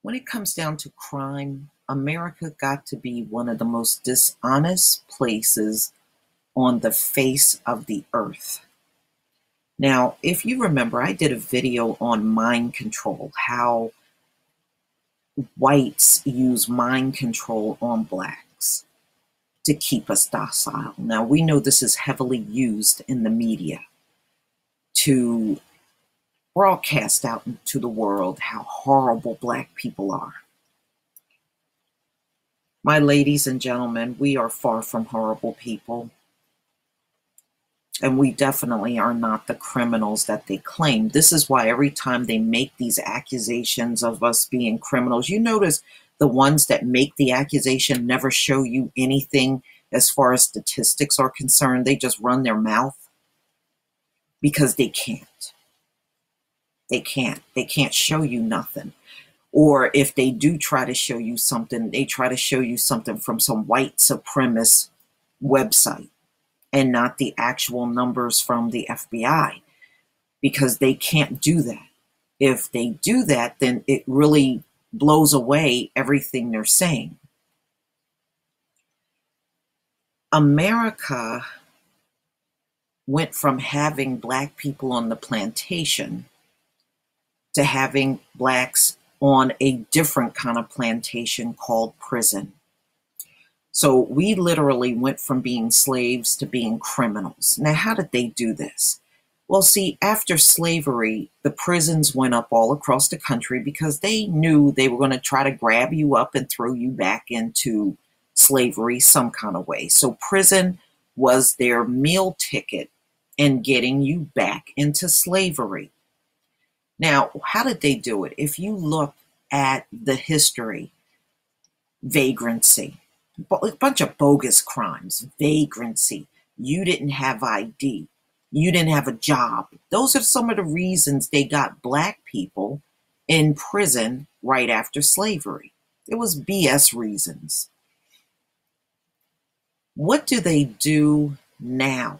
When it comes down to crime, America got to be one of the most dishonest places on the face of the earth. Now, if you remember, I did a video on mind control, how whites use mind control on blacks to keep us docile. Now, we know this is heavily used in the media to broadcast out into the world how horrible black people are. My ladies and gentlemen, we are far from horrible people. And we definitely are not the criminals that they claim. This is why every time they make these accusations of us being criminals, you notice the ones that make the accusation never show you anything as far as statistics are concerned. They just run their mouth because they can't. They can't show you nothing. Or if they do try to show you something, they try to show you something from some white supremacist website and not the actual numbers from the FBI, because they can't do that. If they do that, then it really blows away everything they're saying. America went from having black people on the plantation to having blacks on a different kind of plantation called prison. So we literally went from being slaves to being criminals. Now, how did they do this? Well, see, after slavery, the prisons went up all across the country because they knew they were going to try to grab you up and throw you back into slavery some kind of way. So prison was their meal ticket in getting you back into slavery. Now, how did they do it? If you look at the history, vagrancy, a bunch of bogus crimes, vagrancy, you didn't have ID, you didn't have a job. Those are some of the reasons they got black people in prison right after slavery. It was BS reasons. What do they do now?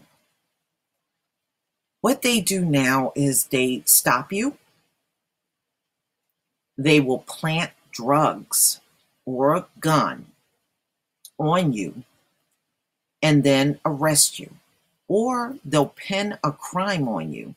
What they do now is they stop you. They will plant drugs or a gun on you and then arrest you. Or they'll pin a crime on you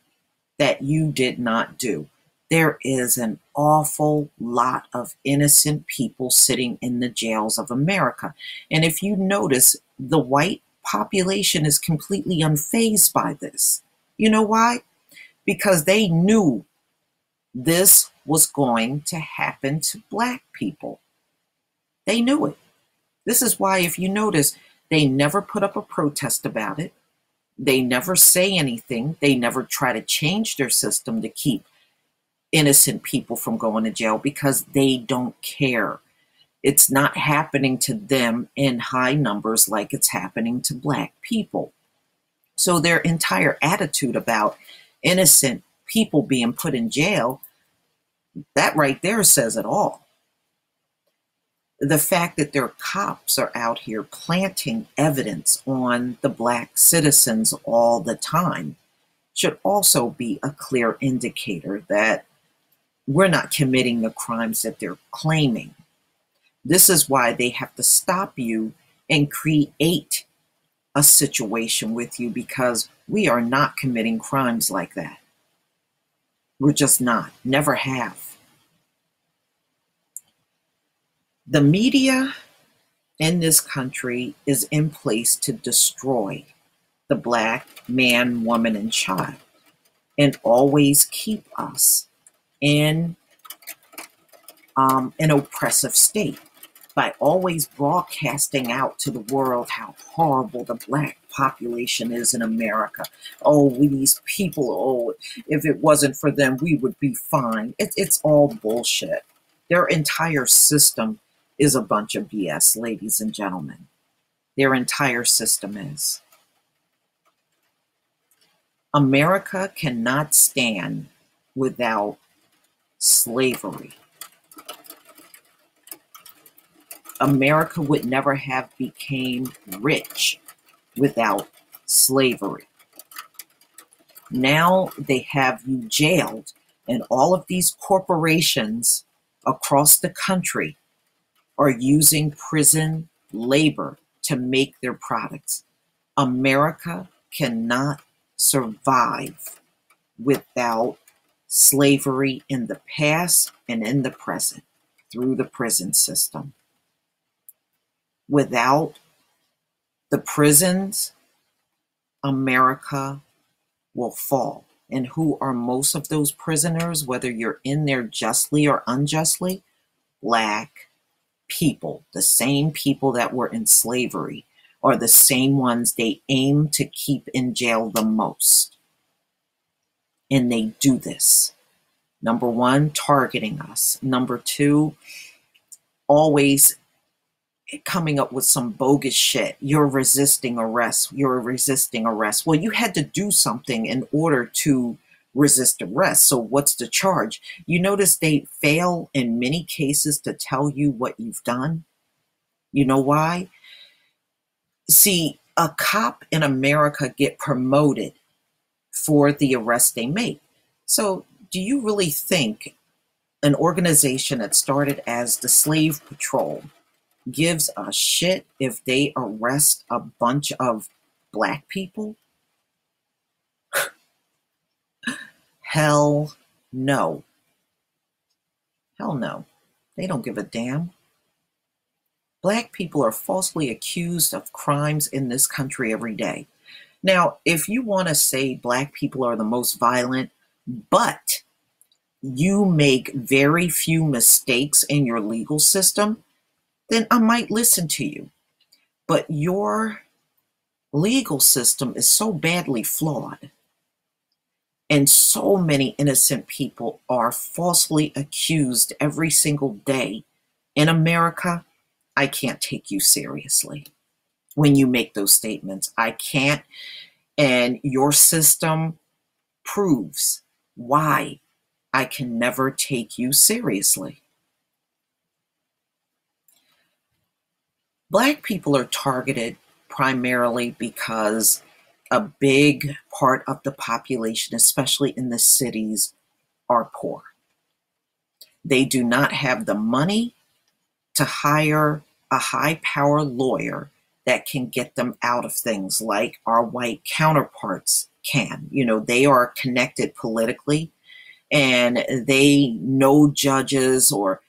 that you did not do. There is an awful lot of innocent people sitting in the jails of America. And if you notice, the white population is completely unfazed by this. You know why? Because they knew this was going to happen to black people. They knew it. This is why, if you notice, they never put up a protest about it. They never say anything. They never try to change their system to keep innocent people from going to jail because they don't care. It's not happening to them in high numbers like it's happening to black people. So their entire attitude about innocent people being put in jail, that right there says it all. The fact that their cops are out here planting evidence on the black citizens all the time should also be a clear indicator that we're not committing the crimes that they're claiming. This is why they have to stop you and create a situation with you, because we are not committing crimes like that. We're just not, never have. The media in this country is in place to destroy the black man, woman, and child, and always keep us in an oppressive state by always broadcasting out to the world how horrible the black population is in America. Oh, these people, oh, if it wasn't for them, we would be fine. It's all bullshit. Their entire system is a bunch of BS, ladies and gentlemen. Their entire system is. America cannot stand without slavery. America would never have became rich without slavery. Now they have you jailed, and all of these corporations across the country are using prison labor to make their products. America cannot survive without slavery in the past and in the present through the prison system. Without the prisons, America will fall. And who are most of those prisoners, whether you're in there justly or unjustly? Black people. The same people that were in slavery are the same ones they aim to keep in jail the most. And they do this. Number one, targeting us. Number two, always coming up with some bogus shit. You're resisting arrest. You're resisting arrest. Well, you had to do something in order to resist arrest. So what's the charge? You notice they fail in many cases to tell you what you've done. You know why? See, a cop in America get promoted for the arrest they make. So do you really think an organization that started as the Slave Patrol gives a shit if they arrest a bunch of black people? Hell no. Hell no. They don't give a damn. Black people are falsely accused of crimes in this country every day. Now, if you want to say black people are the most violent, but you make very few mistakes in your legal system, then I might listen to you. But your legal system is so badly flawed, and so many innocent people are falsely accused every single day in America, I can't take you seriously when you make those statements. I can't. And your system proves why I can never take you seriously. Black people are targeted primarily because a big part of the population, especially in the cities, are poor. They do not have the money to hire a high-power lawyer that can get them out of things like our white counterparts can. You know, they are connected politically and they know judges, or,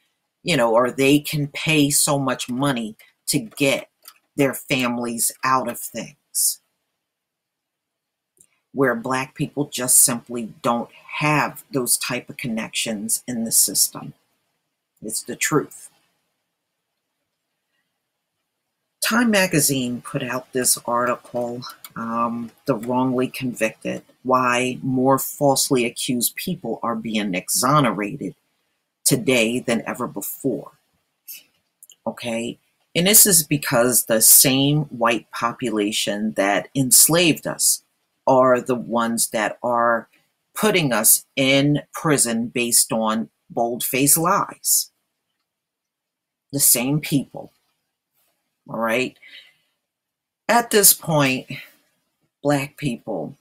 you know, or they can pay so much money to get their families out of things, where black people just simply don't have those type of connections in the system. It's the truth. Time magazine put out this article, The Wrongly Convicted, Why More Falsely Accused People Are Being Exonerated Today Than Ever Before. Okay, and this is because the same white population that enslaved us are the ones that are putting us in prison based on bold-faced lies. The same people. All right. At this point, black people,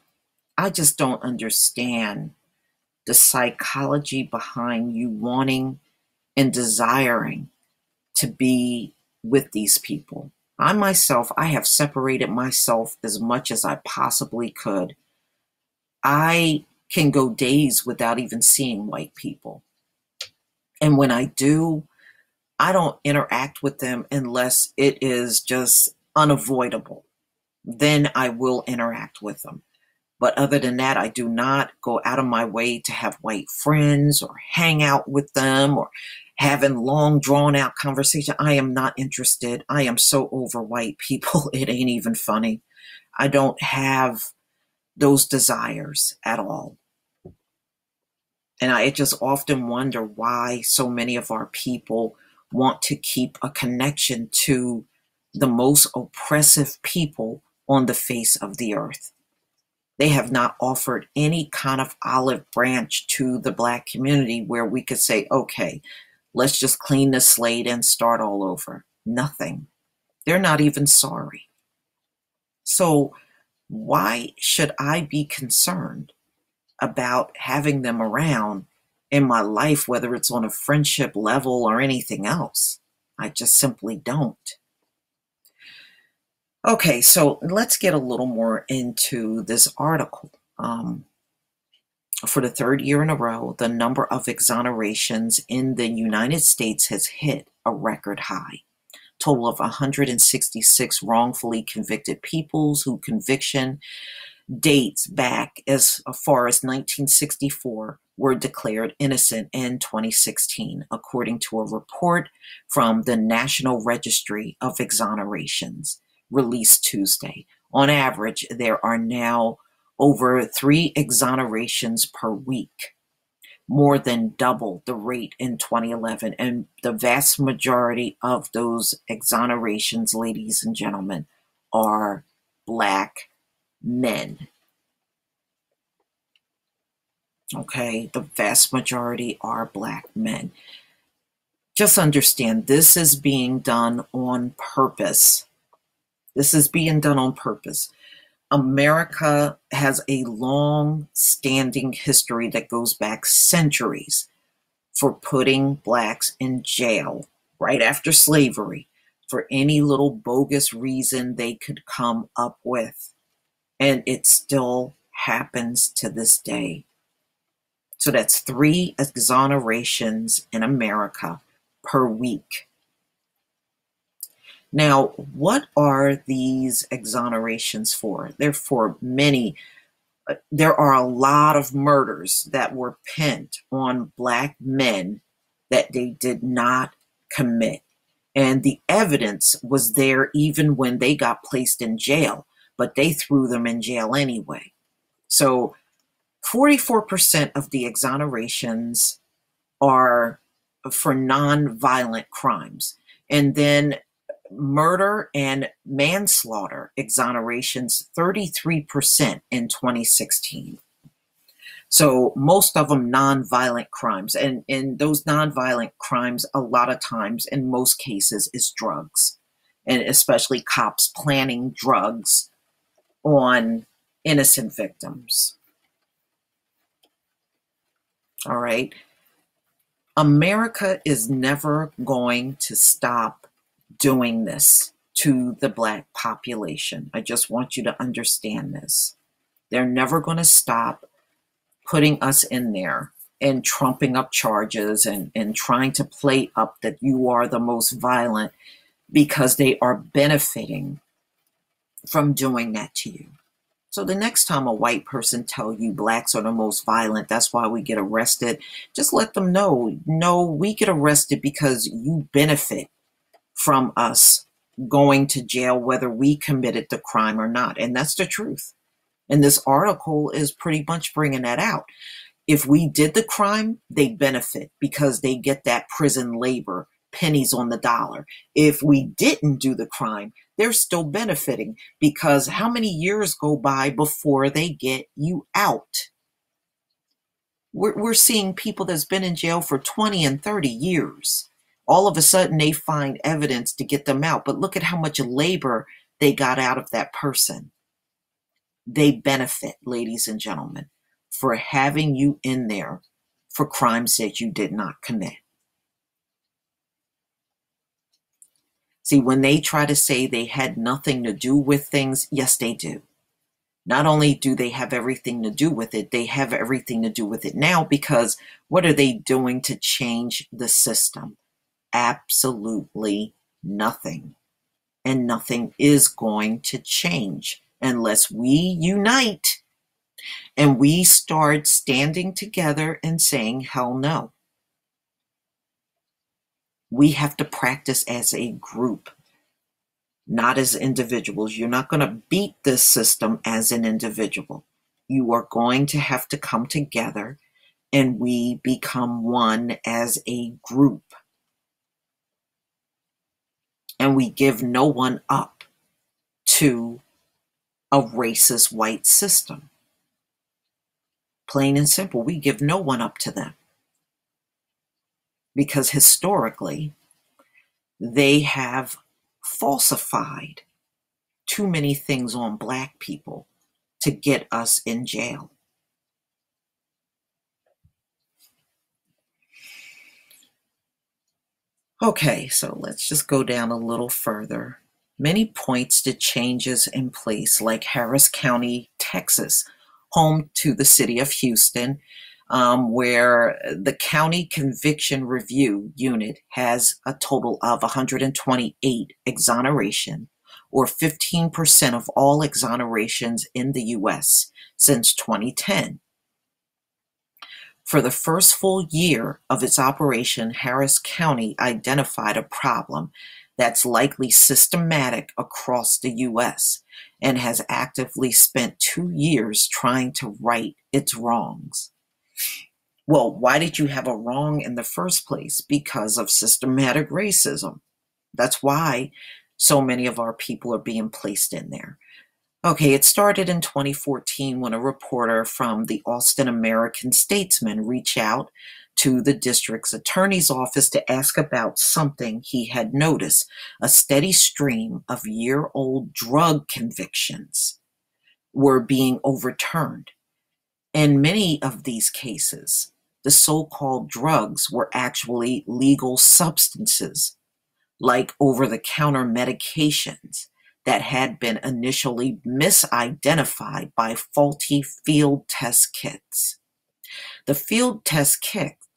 I just don't understand the psychology behind you wanting and desiring to be with these people. I myself, I have separated myself as much as I possibly could. I can go days without even seeing white people. And when I do, I don't interact with them unless it is just unavoidable. Then I will interact with them. But other than that, I do not go out of my way to have white friends or hang out with them or having long drawn out conversation. I am not interested. I am so over white people. It ain't even funny. I don't have those desires at all. And I just often wonder why so many of our people want to keep a connection to the most oppressive people on the face of the earth. They have not offered any kind of olive branch to the black community where we could say, okay, let's just clean the slate and start all over. Nothing. They're not even sorry. So why should I be concerned about having them around in my life, whether it's on a friendship level or anything else. I just simply don't. Okay, so let's get a little more into this article. For the third year in a row, the number of exonerations in the United States has hit a record high. Total of 166 wrongfully convicted peoples whose conviction dates back as far as 1964 were declared innocent in 2016, according to a report from the National Registry of Exonerations released Tuesday. On average, there are now over 3 exonerations per week, more than double the rate in 2011. And the vast majority of those exonerations, ladies and gentlemen, are Black men. Okay, the vast majority are Black men. Just understand, this is being done on purpose. This is being done on purpose. America has a long-standing history that goes back centuries for putting Blacks in jail right after slavery for any little bogus reason they could come up with. And it still happens to this day. So that's 3 exonerations in America per week. Now, what are these exonerations for? They're for many. There are a lot of murders that were pinned on Black men that they did not commit. And the evidence was there even when they got placed in jail, but they threw them in jail anyway. So 44% of the exonerations are for non-violent crimes. And then murder and manslaughter exonerations, 33% in 2016. So most of them non-violent crimes. And in those non-violent crimes, a lot of times, in most cases, is drugs. And especially cops planting drugs on innocent victims. All right. America is never going to stop doing this to the Black population. I just want you to understand this. They're never going to stop putting us in there and trumping up charges and trying to play up that you are the most violent, because they are benefiting from doing that to you. So the next time a white person tell you Blacks are the most violent, that's why we get arrested, just let them know, no, we get arrested because you benefit from us going to jail, whether we committed the crime or not. And that's the truth. And this article is pretty much bringing that out. If we did the crime, they benefit because they get that prison labor, pennies on the dollar. If we didn't do the crime, they're still benefiting, because how many years go by before they get you out? We're seeing people that's been in jail for 20 and 30 years. All of a sudden, they find evidence to get them out. But look at how much labor they got out of that person. They benefit, ladies and gentlemen, for having you in there for crimes that you did not commit. See, when they try to say they had nothing to do with things, yes, they do. Not only do they have everything to do with it, they have everything to do with it now, because what are they doing to change the system? Absolutely nothing. And nothing is going to change unless we unite and we start standing together and saying, hell no. We have to practice as a group, not as individuals. You're not going to beat this system as an individual. You are going to have to come together and we become one as a group. And we give no one up to a racist white system. Plain and simple, we give no one up to them. Because historically, they have falsified too many things on Black people to get us in jail. Okay, so let's just go down a little further. Many points to changes in place, like Harris County, Texas, home to the city of Houston, where the County Conviction Review Unit has a total of 128 exoneration, or 15% of all exonerations in the U.S. since 2010. For the first full year of its operation, Harris County identified a problem that's likely systematic across the U.S. and has actively spent 2 years trying to right its wrongs. Well, why did you have a wrong in the first place? Because of systematic racism. That's why so many of our people are being placed in there. Okay, it started in 2014 when a reporter from the Austin American-Statesman reached out to the district's attorney's office to ask about something he had noticed: a steady stream of year-old drug convictions were being overturned. In many of these cases, the so-called drugs were actually legal substances, like over-the-counter medications that had been initially misidentified by faulty field test kits. The field test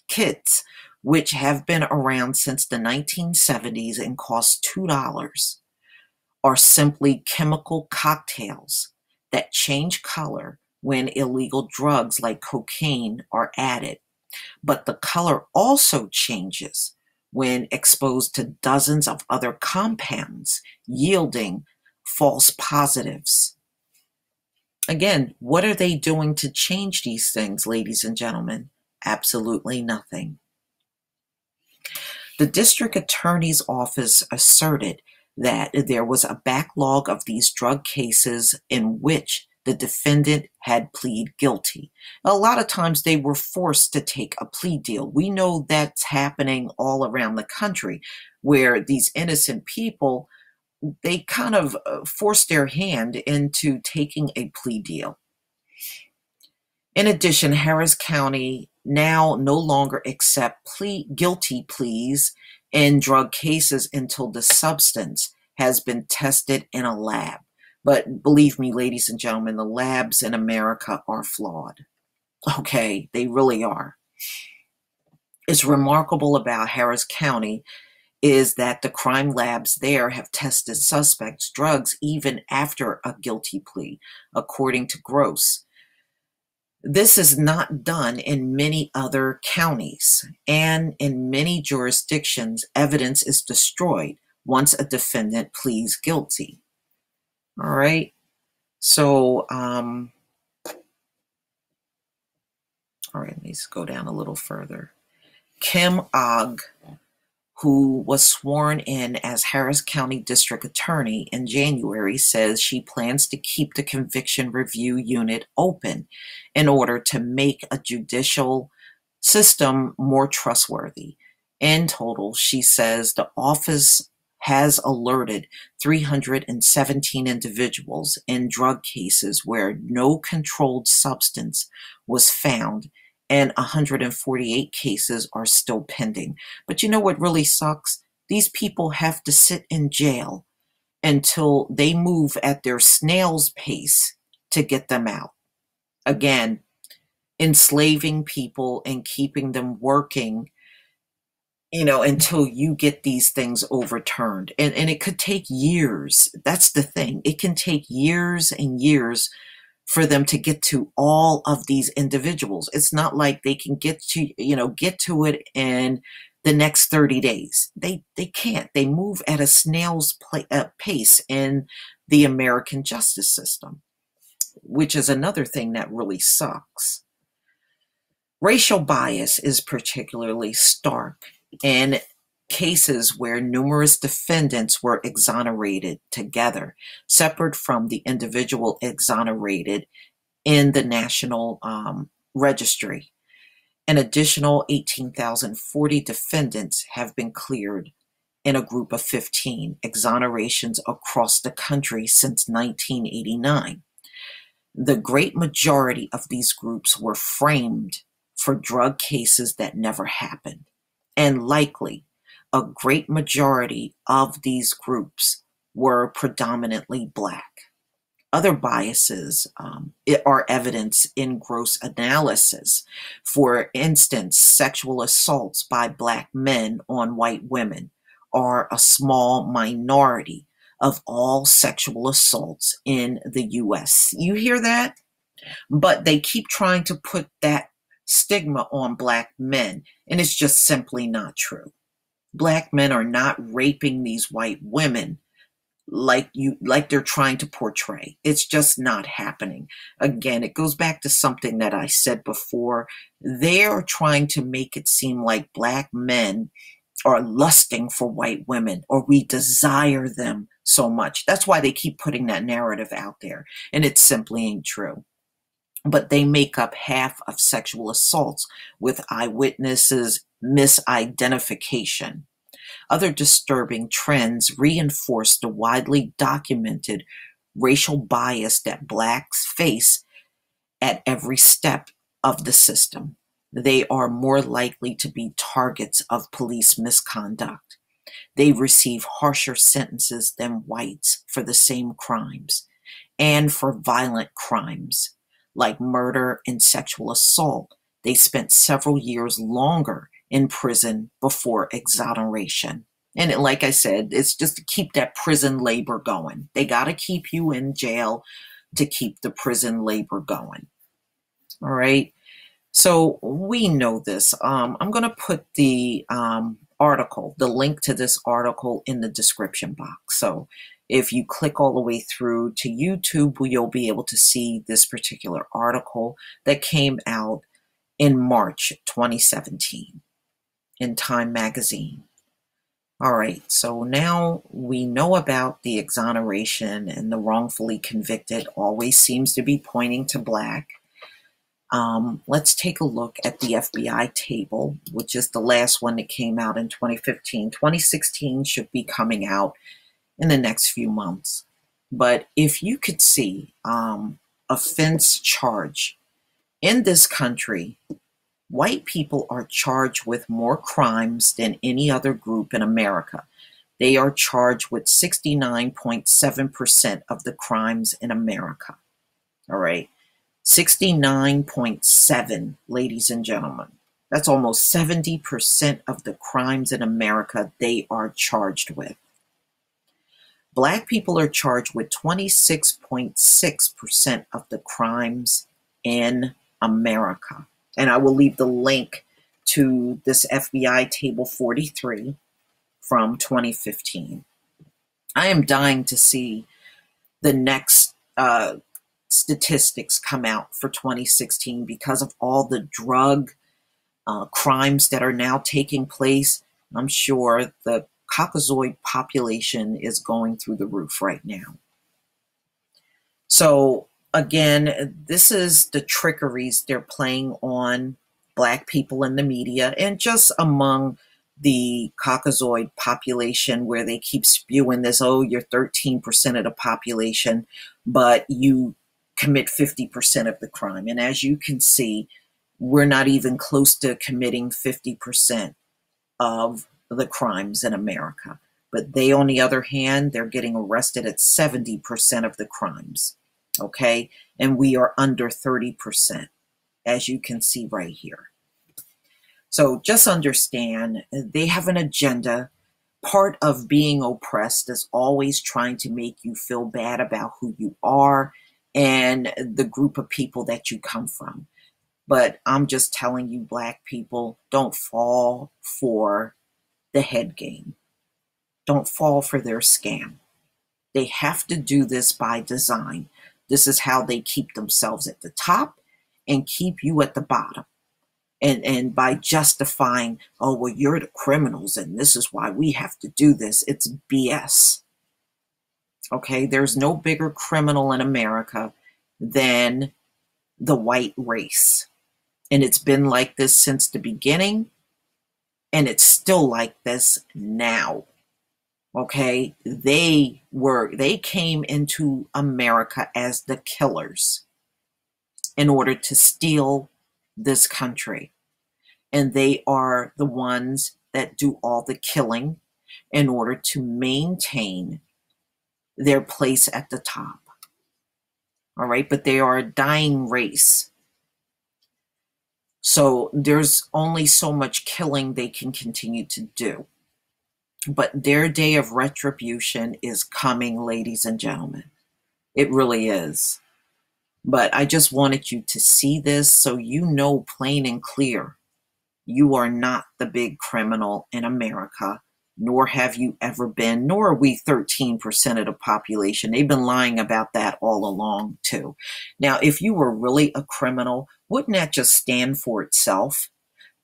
kits, which have been around since the 1970s and cost $2, are simply chemical cocktails that change color when illegal drugs like cocaine are added. But the color also changes when exposed to dozens of other compounds, yielding false positives. Again, what are they doing to change these things, ladies and gentlemen? Absolutely nothing. The district attorney's office asserted that there was a backlog of these drug cases in which the defendant had plead guilty. A lot of times they were forced to take a plea deal. We know that's happening all around the country, where these innocent people, they kind of force their hand into taking a plea deal. In addition, Harris County now no longer accept guilty pleas in drug cases until the substance has been tested in a lab. But believe me, ladies and gentlemen, the labs in America are flawed. Okay, they really are. It's remarkable about Harris County is that the crime labs there have tested suspects' drugs even after a guilty plea, according to Gross. This is not done in many other counties, and in many jurisdictions, evidence is destroyed once a defendant pleads guilty. All right, so, all right, let me just go down a little further. Kim Ogg, who was sworn in as Harris County District Attorney in January, says she plans to keep the Conviction Review Unit open in order to make a judicial system more trustworthy. In total, she says the office has alerted 317 individuals in drug cases where no controlled substance was found, and 148 cases are still pending. But you know what really sucks? These people have to sit in jail until they move at their snail's pace to get them out. Again, enslaving people and keeping them working, until you get these things overturned. And it could take years. That's the thing. It can take years and years for them to get to all of these individuals. It's not like they can get to it in the next 30 days. They can't. They move at a snail's pace in the American justice system, which is another thing that really sucks. Racial bias is particularly stark in cases where numerous defendants were exonerated together, separate from the individual exonerated in the national registry. An additional 18,040 defendants have been cleared in a group of 15 exonerations across the country since 1989. The great majority of these groups were framed for drug cases that never happened, and likely a great majority of these groups were predominantly Black. Other biases are evidenced in gross analysis. For instance, sexual assaults by Black men on white women are a small minority of all sexual assaults in the US. You hear that? But they keep trying to put that stigma on Black men, and it's just simply not true. Black men are not raping these white women like they're trying to portray. It's just not happening. Again, it goes back to something that I said before. They're trying to make it seem like Black men are lusting for white women, or we desire them so much. That's why they keep putting that narrative out there, and it simply ain't true. But they make up half of sexual assaults, with eyewitnesses misidentification. Other disturbing trends reinforce the widely documented racial bias that Blacks face at every step of the system. They are more likely to be targets of police misconduct. They receive harsher sentences than whites for the same crimes, and for violent crimes like murder and sexual assault. They spent several years longer in prison before exoneration. And like I said, it's just to keep that prison labor going. They got to keep you in jail to keep the prison labor going. All right. So we know this. I'm going to put the article, the link to this article in the description box. So if you click all the way through to YouTube, you'll be able to see this particular article that came out in March 2017 in Time magazine. All right, so now we know about the exoneration, and the wrongfully convicted always seems to be pointing to Black. Let's take a look at the FBI table, which is the last one that came out in 2015. 2016 should be coming out in the next few months. But if you could see offense charge in this country, white people are charged with more crimes than any other group in America. They are charged with 69.7% of the crimes in America. All right. 69.7, ladies and gentlemen. That's almost 70% of the crimes in America they are charged with. Black people are charged with 26.6% of the crimes in America. And I will leave the link to this FBI table 43 from 2015. I am dying to see the next statistics come out for 2016 because of all the drug crimes that are now taking place. I'm sure the Caucasoid population is going through the roof right now. So again, this is the trickeries they're playing on Black people in the media and just among the Caucasoid population, where they keep spewing this, oh, you're 13% of the population, but you commit 50% of the crime. And as you can see, we're not even close to committing 50% of the crimes in America. But they, on the other hand, they're getting arrested at 70% of the crimes. Okay, and we are under 30%, as you can see right here. So just understand, they have an agenda. Part of being oppressed is always trying to make you feel bad about who you are and the group of people that you come from. But I'm just telling you, Black people, don't fall for the head game. Don't fall for their scam. They have to do this by design. This is how they keep themselves at the top and keep you at the bottom. And by justifying, oh, well, you're the criminals and this is why we have to do this. It's BS. Okay, there's no bigger criminal in America than the white race. And it's been like this since the beginning, and it's still like this now. Okay, they came into America as the killers in order to steal this country. And they are the ones that do all the killing in order to maintain their place at the top. All right, but they are a dying race. So there's only so much killing they can continue to do. But their day of retribution is coming, ladies and gentlemen. It really is. But I just wanted you to see this so you know plain and clear, you are not the big criminal in America, nor have you ever been, nor are we 13% of the population. They've been lying about that all along, too. Now, if you were really a criminal, wouldn't that just stand for itself?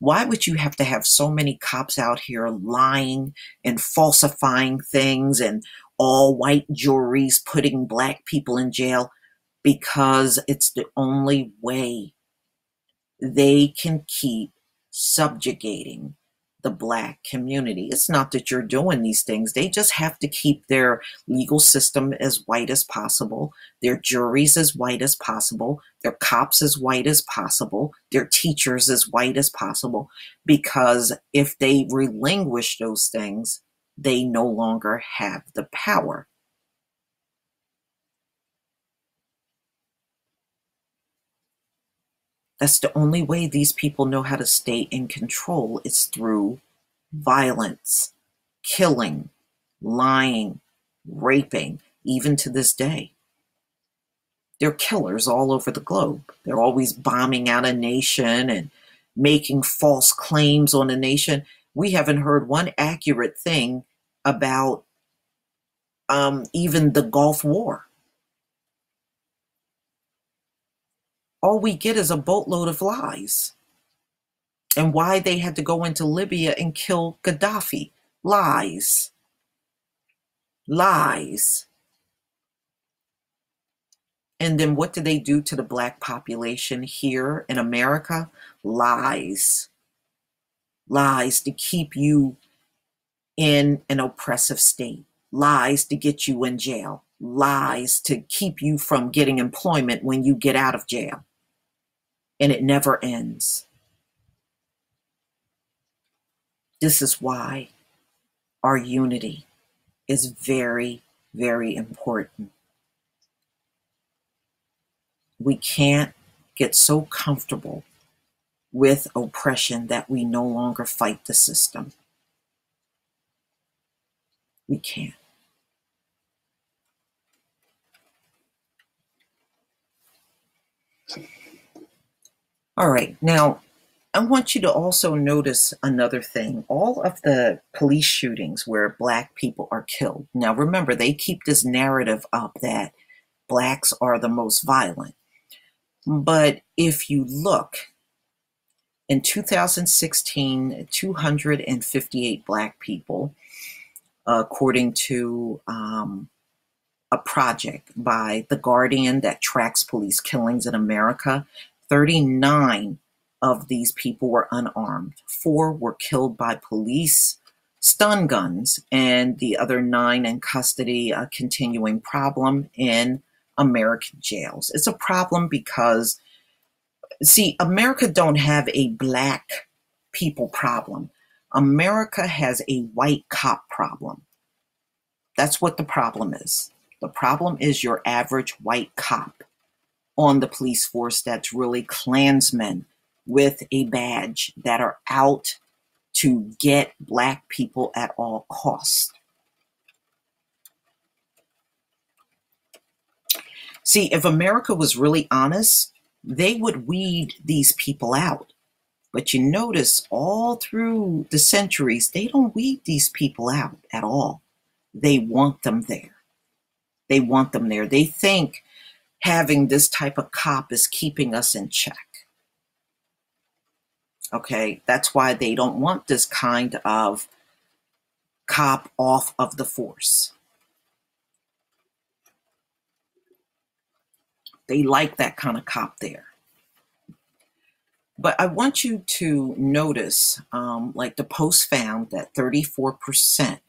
Why would you have to have so many cops out here lying and falsifying things and all white juries putting black people in jail? Because it's the only way they can keep subjugating the black community. It's not that you're doing these things. They just have to keep their legal system as white as possible, their juries as white as possible, their cops as white as possible, their teachers as white as possible, because if they relinquish those things, they no longer have the power. That's the only way these people know how to stay in control. It's through violence, killing, lying, raping, even to this day. They're killers all over the globe. They're always bombing out a nation and making false claims on a nation. We haven't heard one accurate thing about even the Gulf War. All we get is a boatload of lies. And why they had to go into Libya and kill Gaddafi. Lies. Lies. And then what do they do to the black population here in America? Lies. Lies to keep you in an oppressive state. Lies to get you in jail. Lies to keep you from getting employment when you get out of jail. And it never ends. This is why our unity is very, very important. We can't get so comfortable with oppression that we no longer fight the system. We can't. All right, now I want you to also notice another thing. All of the police shootings where black people are killed. Now remember, they keep this narrative up that blacks are the most violent. But if you look, in 2016, 258 black people, according to a project by The Guardian that tracks police killings in America, 39 of these people were unarmed. 4 were killed by police stun guns, and the other 9 in custody, a continuing problem in American jails. It's a problem because, see, America don't have a black people problem. America has a white cop problem. That's what the problem is. The problem is your average white cop on the police force that's really Klansmen with a badge that are out to get black people at all costs. See, if America was really honest, they would weed these people out. But you notice all through the centuries, they don't weed these people out at all. They want them there. They want them there. They think having this type of cop is keeping us in check. Okay, that's why they don't want this kind of cop off of the force. They like that kind of cop there. But I want you to notice, like the Post found that 34%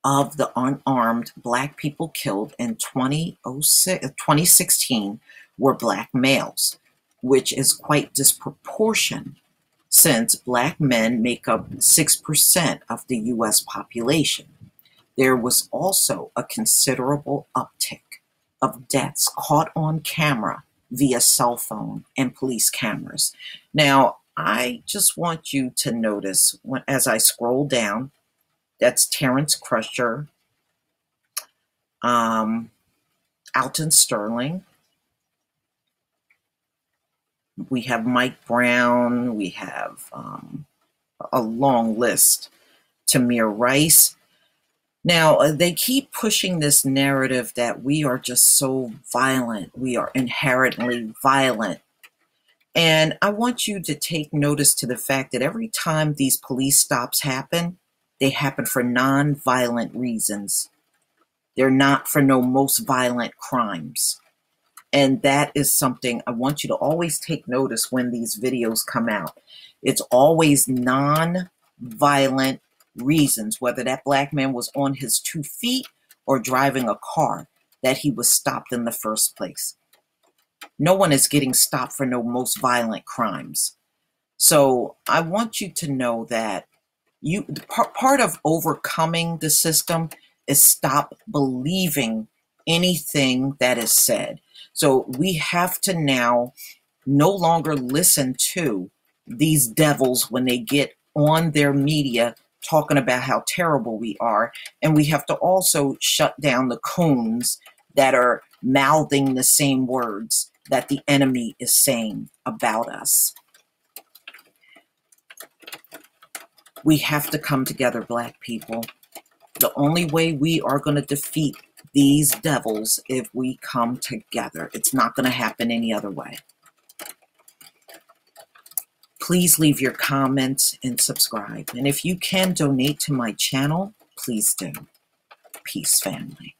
of the unarmed black people killed in 2016 were black males, which is quite disproportionate since Black men make up 6% of the US population. There was also a considerable uptick of deaths caught on camera via cell phone and police cameras. Now, I just want you to notice as I scroll down, that's Terrence Crusher, Alton Sterling. We have Mike Brown. We have a long list. Tamir Rice. Now, they keep pushing this narrative that we are just so violent. We are inherently violent. And I want you to take notice to the fact that every time these police stops happen, they happen for non-violent reasons. They're not for no most violent crimes. And that is something I want you to always take notice when these videos come out. It's always non-violent reasons, whether that Black man was on his 2 feet or driving a car, that he was stopped in the first place. No one is getting stopped for no most violent crimes. So I want you to know that part of overcoming the system is stop believing anything that is said. So we have to now no longer listen to these devils when they get on their media talking about how terrible we are. And we have to also shut down the coons that are mouthing the same words that the enemy is saying about us. We have to come together, Black people. The only way we are going to defeat these devils if we come together. It's not going to happen any other way. Please leave your comments and subscribe. And if you can donate to my channel, please do. Peace, family.